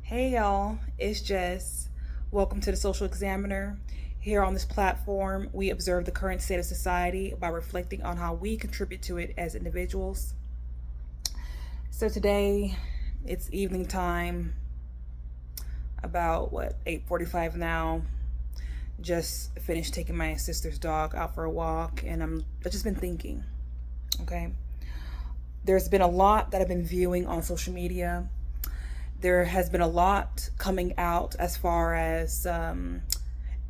Hey y'all, it's Jess. Welcome to the Social Examiner. Here on this platform, we observe the current state of society by reflecting on how we contribute to it as individuals. So today, it's evening time, about 8:45 now. Just finished taking my sister's dog out for a walk, and I've just been thinking. Okay, there's been a lot that I've been viewing on social media. There has been a lot coming out as far as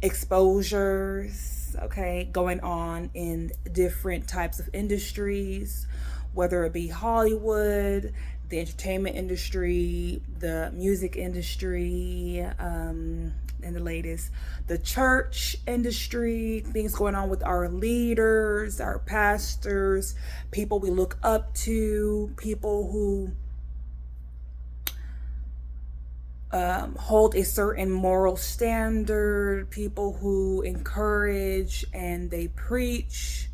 exposures, okay, going on in different types of industries, whether it be Hollywood, the entertainment industry, the music industry, and the latest, the church industry, things going on with our leaders, our pastors, people we look up to, people who hold a certain moral standard, people who encourage and they preach,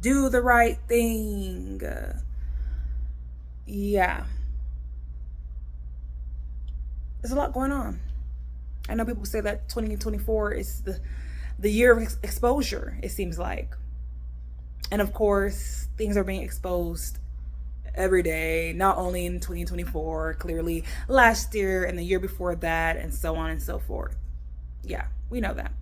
do the right thing. Yeah, there's a lot going on. I know people say that 2024 is the year of exposure, it seems like. And of course, things are being exposed every day, not only in 2024, clearly last year and the year before that, and so on and so forth. Yeah, we know that.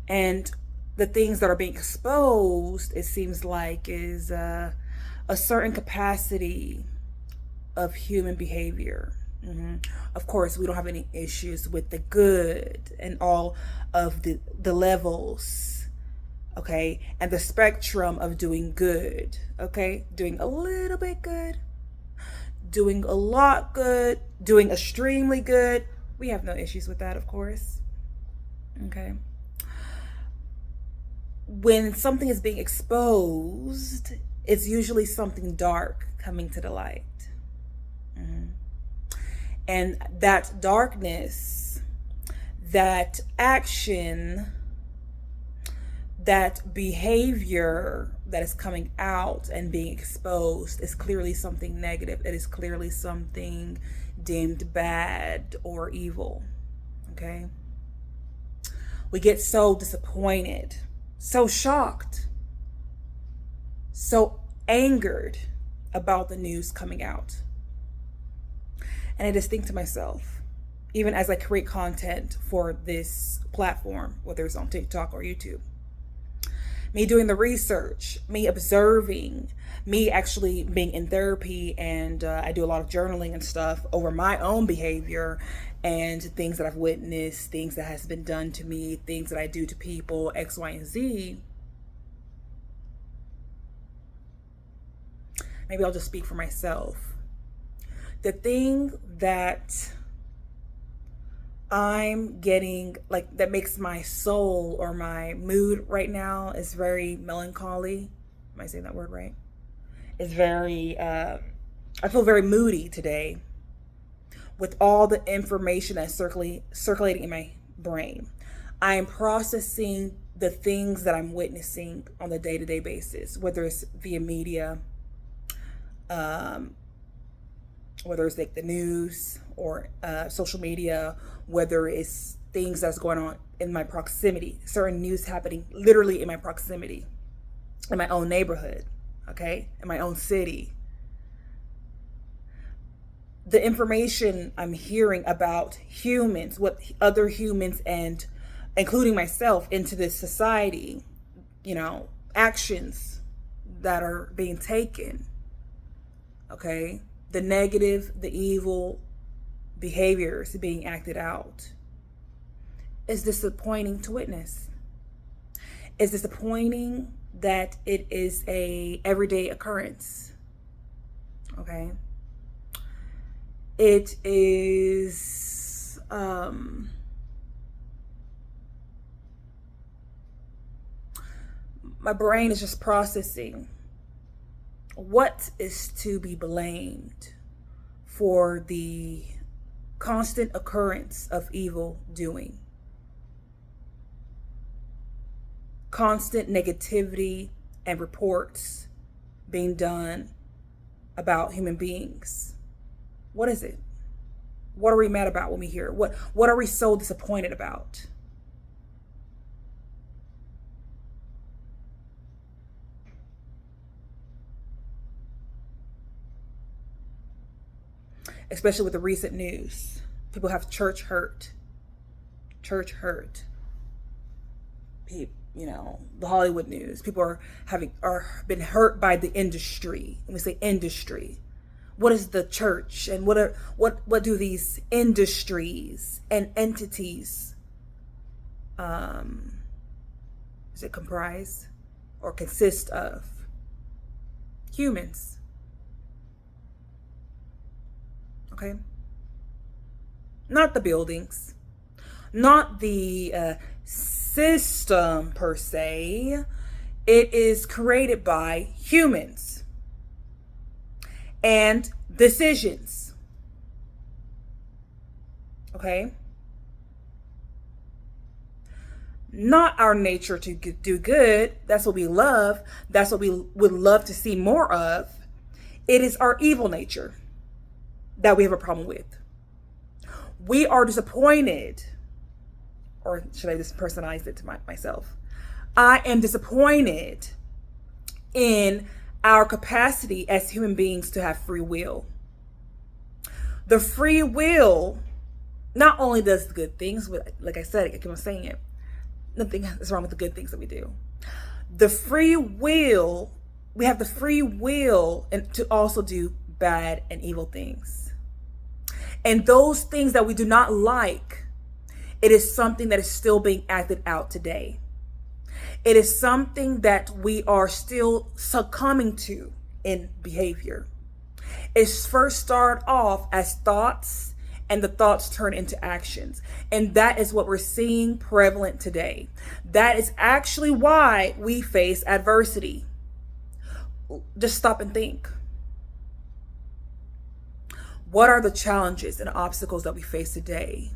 And the things that are being exposed, it seems like, is a certain capacity of human behavior. Of course, we don't have any issues with the good and all of the levels, okay, and the spectrum of doing good, okay, doing a little bit good, doing a lot good, doing extremely good. We have no issues with that, of course, okay. When something is being exposed, it's usually something dark coming to the light. And that darkness, that action, that behavior that is coming out and being exposed is clearly something negative. It is clearly something deemed bad or evil. Okay? We get so disappointed, so shocked, so angered about the news coming out. And I just think to myself, even as I create content for this platform, whether it's on TikTok or YouTube, me doing the research, me observing, me actually being in therapy, and I do a lot of journaling and stuff over my own behavior and things that I've witnessed, things that has been done to me, things that I do to people, X, Y, and Z. Maybe I'll just speak for myself. The thing that I'm getting, like, that makes my soul or my mood right now is very melancholy. Am I saying that word right? It's very, I feel very moody today with all the information that's circulating in my brain. I am processing the things that I'm witnessing on the day to day basis, whether it's via media, um, whether it's like the news or social media, whether it's things that's going on in my proximity, certain news happening literally in my proximity, in my own neighborhood, okay, in my own city. The information I'm hearing about humans, what other humans and including myself into this society, actions that are being taken, okay, the negative, the evil behaviors being acted out is disappointing to witness. It's disappointing that it is a everyday occurrence. Okay. It is my brain is just processing what is to be blamed for the constant occurrence of evil doing, constant negativity and reports being done about human beings? What is it? What are we mad about when we hear it? What are we so disappointed about? Especially with the recent news. People have church hurt. Church hurt. The Hollywood news. People are been hurt by the industry. When we say industry, what is the church, and what do these industries and entities does it comprise or consist of? Humans. Okay? Not the buildings, not the system per se. It is created by humans and decisions. Okay? Not our nature to do good. That's what we love. That's what we would love to see more of. It is our evil nature that we have a problem with. We are disappointed, or should I just personalize it to myself? I am disappointed in our capacity as human beings to have free will. The free will not only does the good things, like I said, I keep on saying it, nothing is wrong with the good things that we do. The free will, we have the free will and to also do bad and evil things. And those things that we do not like, it is something that is still being acted out today. It is something that we are still succumbing to in behavior. It's first started off as thoughts, and the thoughts turn into actions. And that is what we're seeing prevalent today. That is actually why we face adversity. Just stop and think. What are the challenges and obstacles that we face today?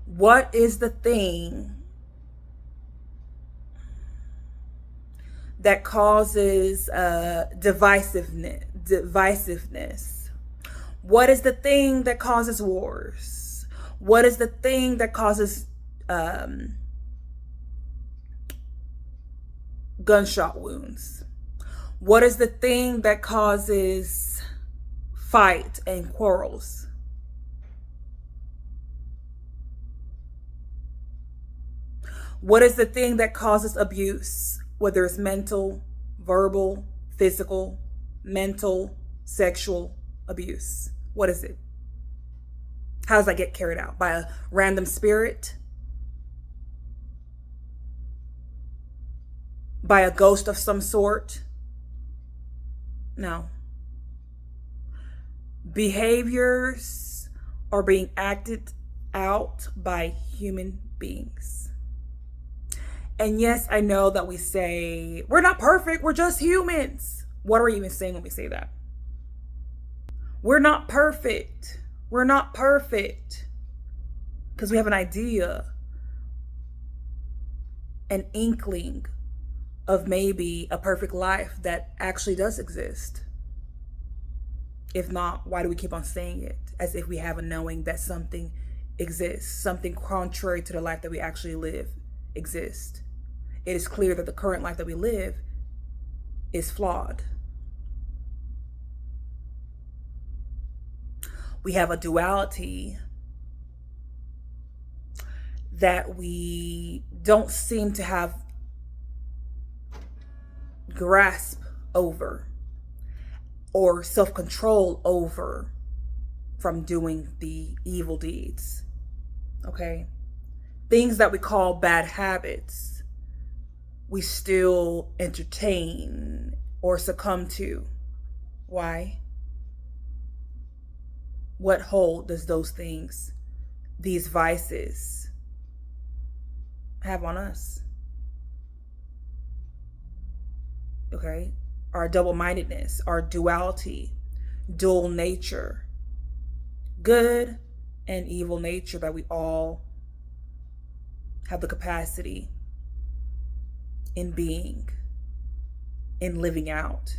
What is the thing that causes divisiveness? What is the thing that causes wars? What is the thing that causes gunshot wounds? What is the thing that causes fight and quarrels? What is the thing that causes abuse? Whether it's mental, verbal, physical, mental, sexual abuse. What is it? How does that get carried out? By a random spirit? By a ghost of some sort? No. Behaviors are being acted out by human beings. And yes, I know that we say, we're not perfect, we're just humans. What are we even saying when we say that? We're not perfect. We're not perfect. Because we have an idea, an inkling of maybe a perfect life that actually does exist. If not, why do we keep on saying it? As if we have a knowing that something exists, something contrary to the life that we actually live exists. It is clear that the current life that we live is flawed. We have a duality that we don't seem to have grasp over or self-control over from doing the evil deeds. Okay? Things that we call bad habits, we still entertain or succumb to. Why? What hold does those things, these vices, have on us? Okay? Our double-mindedness, our duality, dual nature, good and evil nature that we all have the capacity in being, in living out.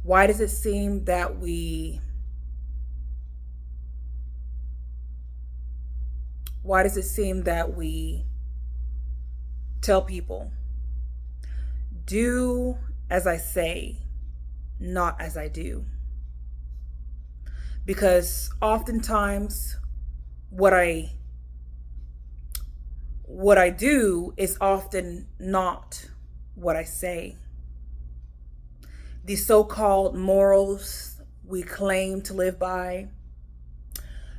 Why does it seem that we tell people, do as I say, not as I do? Because oftentimes what I do is often not what I say. The so-called morals we claim to live by,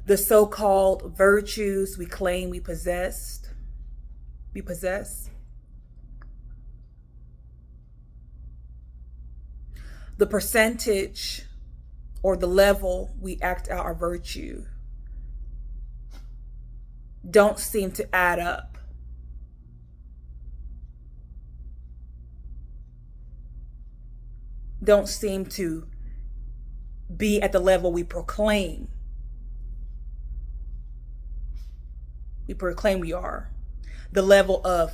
the so-called virtues we claim we possess, the percentage or the level we act out our virtue don't seem to add up. Don't seem to be at the level we proclaim. We are. The level of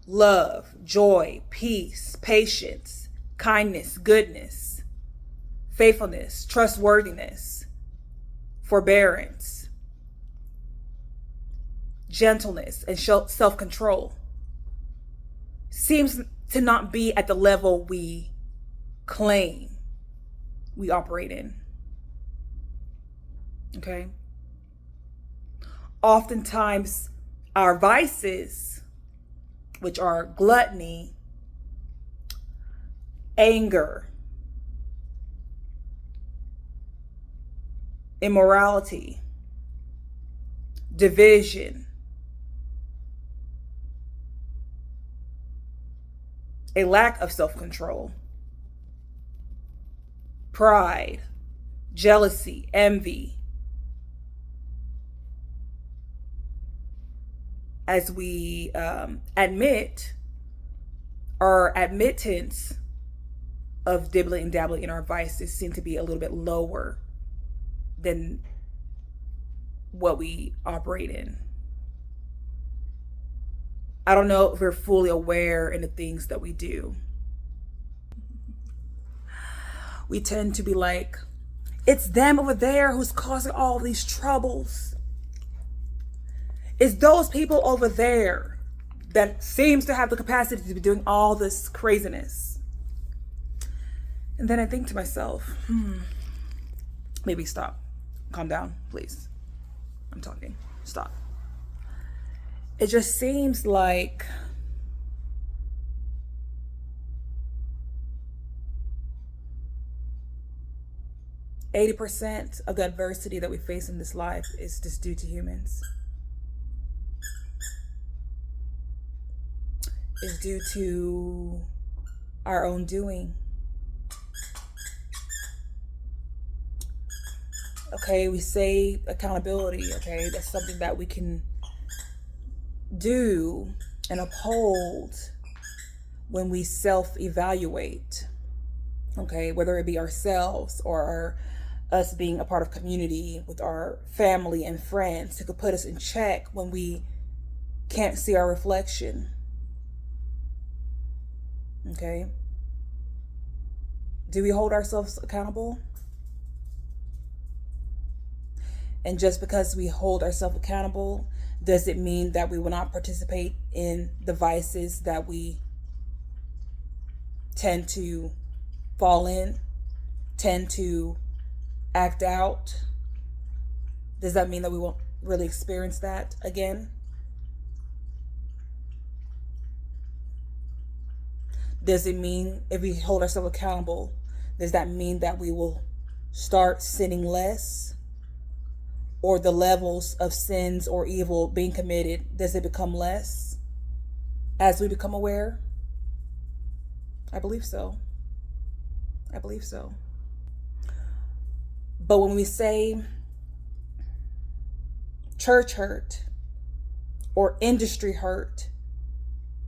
love, joy, peace, patience, kindness, goodness, faithfulness, trustworthiness, forbearance, gentleness, and self-control seems to not be at the level we claim we operate in. Okay? Oftentimes, our vices, which are gluttony, anger, immorality, division, a lack of self-control, pride, jealousy, envy, as we admit, our admittance of dibbling and dabbling in our vices seem to be a little bit lower than what we operate in. I don't know if we're fully aware in the things that we do. We tend to be like, it's them over there who's causing all these troubles. It's those people over there that seems to have the capacity to be doing all this craziness. And then I think to myself, maybe stop. Calm down, please. I'm talking. Stop. It just seems like %80 of the adversity that we face in this life is just due to humans. Is due to our own doing. Okay, we say accountability, okay? That's something that we can do and uphold when we self-evaluate, okay? Whether it be ourselves or us being a part of community with our family and friends who could put us in check when we can't see our reflection. Okay? Do we hold ourselves accountable? And just because we hold ourselves accountable, does it mean that we will not participate in the vices that we tend to fall in, tend to act out? Does that mean that we won't really experience that again? Does it mean, if we hold ourselves accountable, does that mean that we will start sinning less? Or the levels of sins or evil being committed, does it become less as we become aware? I believe so. I believe so. But when we say church hurt or industry hurt,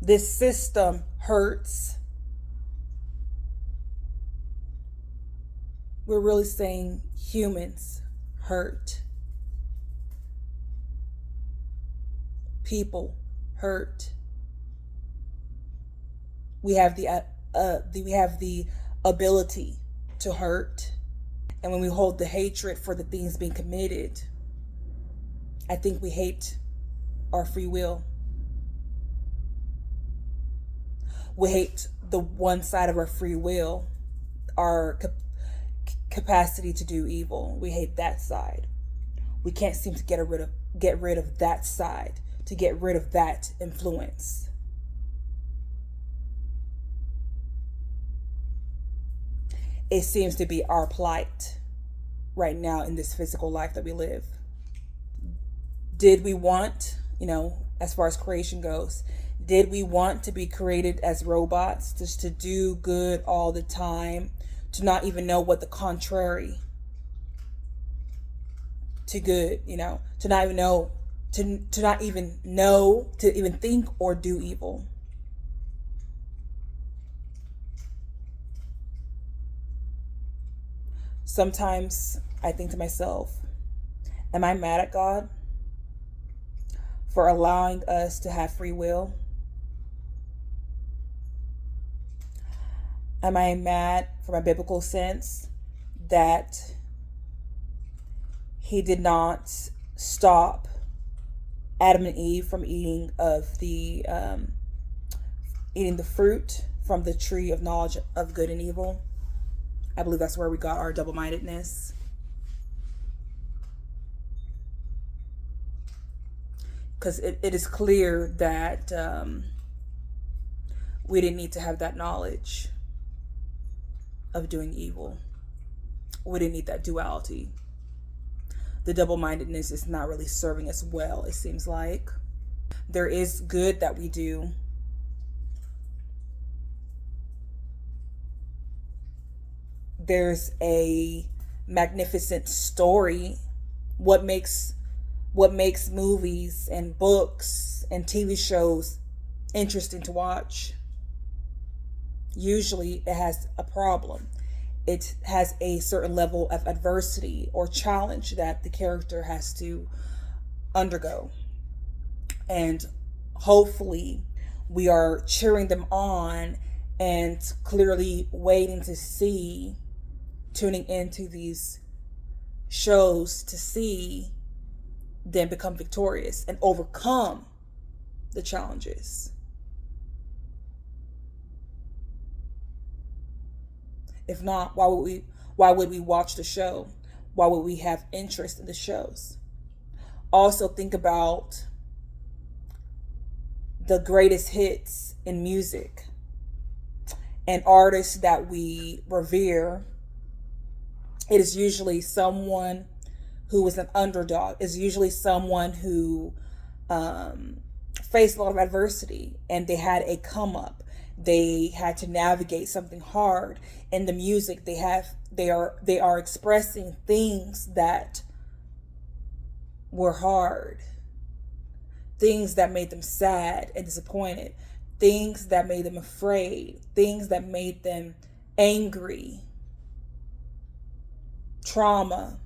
this system hurts, we're really saying humans hurt. People hurt. We have the ability to hurt. And when we hold the hatred for the things being committed, I think we hate our free will. We hate the one side of our free will, our capacity to do evil. We hate that side. We can't seem to get rid of that side, to get rid of that influence. It seems to be our plight right now in this physical life that we live. Did we want, as far as creation goes, did we want to be created as robots, just to do good all the time, to not even know what the contrary to good, to not even know, to not even know, to even think or do evil? Sometimes I think to myself, am I mad at God for allowing us to have free will? Am I mad from a biblical sense that he did not stop Adam and Eve from eating the fruit from the tree of knowledge of good and evil? I believe that's where we got our double-mindedness. Because it is clear that we didn't need to have that knowledge of doing evil. We didn't need that duality. The double-mindedness is not really serving us well, it seems like. There is good that we do. There's a magnificent story. What makes movies and books and TV shows interesting to watch? Usually it has a problem. It has a certain level of adversity or challenge that the character has to undergo. And hopefully we are cheering them on and clearly waiting to see, tuning into these shows to see them become victorious and overcome the challenges. If not, why would we watch the show? Why would we have interest in the shows? Also think about the greatest hits in music and artists that we revere. It is usually someone who was an underdog. It's usually someone who faced a lot of adversity and they had a come up. They had to navigate something hard. In the music, they are expressing things that were hard, things that made them sad and disappointed, things that made them afraid, things that made them angry, trauma,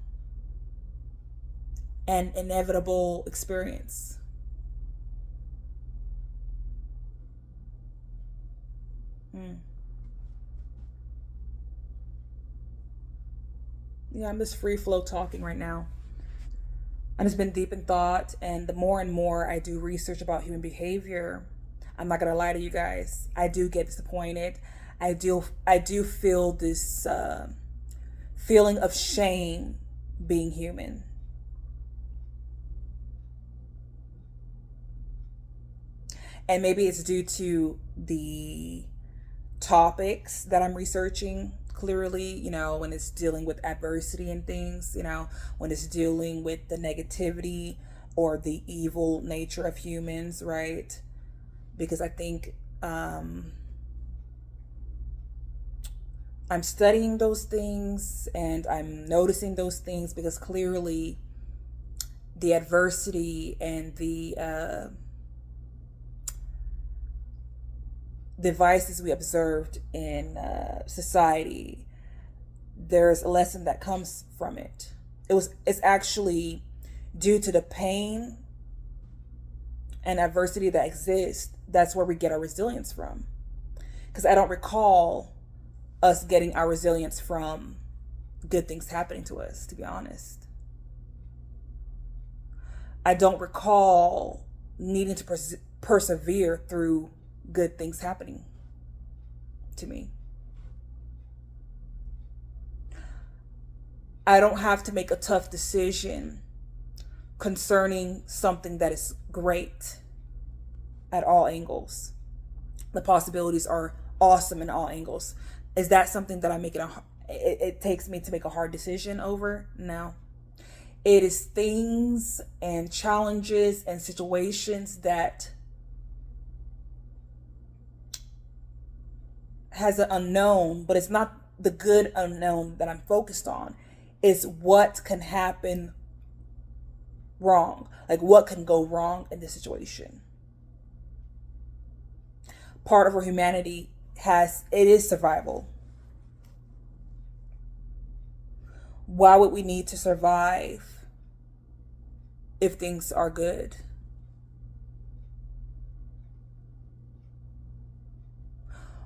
and inevitable experience. Yeah, I'm just free flow talking right now. I've just been deep in thought, and the more and more I do research about human behavior, I'm not gonna lie to you guys, I do get disappointed. I do feel this feeling of shame being human. And maybe it's due to the topics that I'm researching. Clearly, when it's dealing with adversity and things, when it's dealing with the negativity or the evil nature of humans, right? Because I think I'm studying those things and I'm noticing those things because clearly the adversity and the devices we observed in society, there's a lesson that comes from it. It's actually due to the pain and adversity that exists. That's where we get our resilience from. Because I don't recall us getting our resilience from good things happening to us, to be honest. I don't recall needing to persevere through good things happening to me. I don't have to make a tough decision concerning something that is great at all angles. The possibilities are awesome in all angles. Is that something that it takes me to make a hard decision over? No. It is things and challenges and situations that has an unknown, but it's not the good unknown that I'm focused on. It's what can happen wrong. Like what can go wrong in this situation. Part of our humanity it is survival. Why would we need to survive if things are good?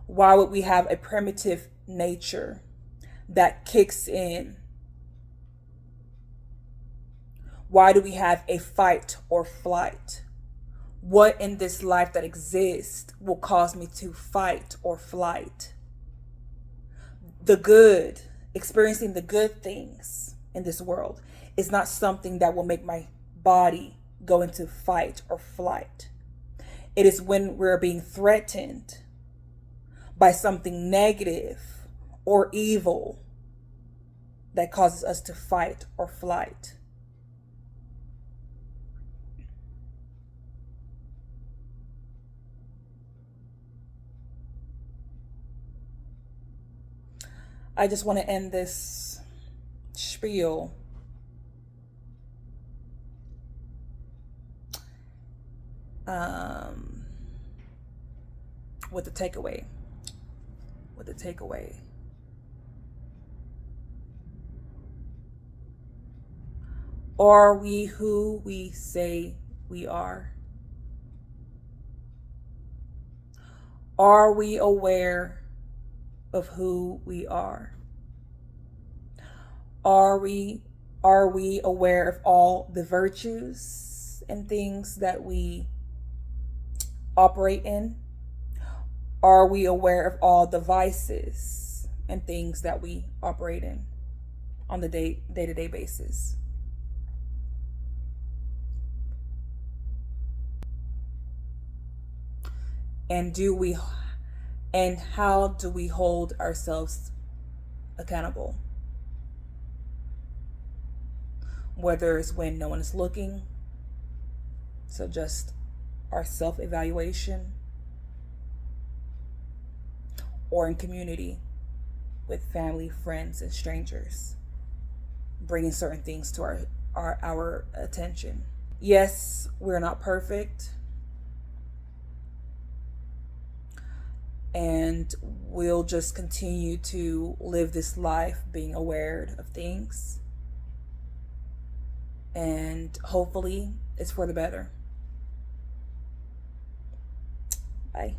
Why would we have a primitive nature that kicks in? Why do we have a fight or flight? What in this life that exists will cause me to fight or flight? The good, experiencing the good things in this world is not something that will make my body go into fight or flight. It is when we're being threatened by something negative or evil that causes us to fight or flight. I just want to end this spiel with a takeaway. Are we who we say we are? Are we aware of who we are? Are we aware of all the virtues and things that we operate in? Are we aware of all the vices and things that we operate in on the day-to-day basis? And how do we hold ourselves accountable? Whether it's when no one is looking, so just our self-evaluation, or in community with family, friends, and strangers, bringing certain things to our attention. Yes, we're not perfect, and we'll just continue to live this life being aware of things, and hopefully it's for the better. Bye.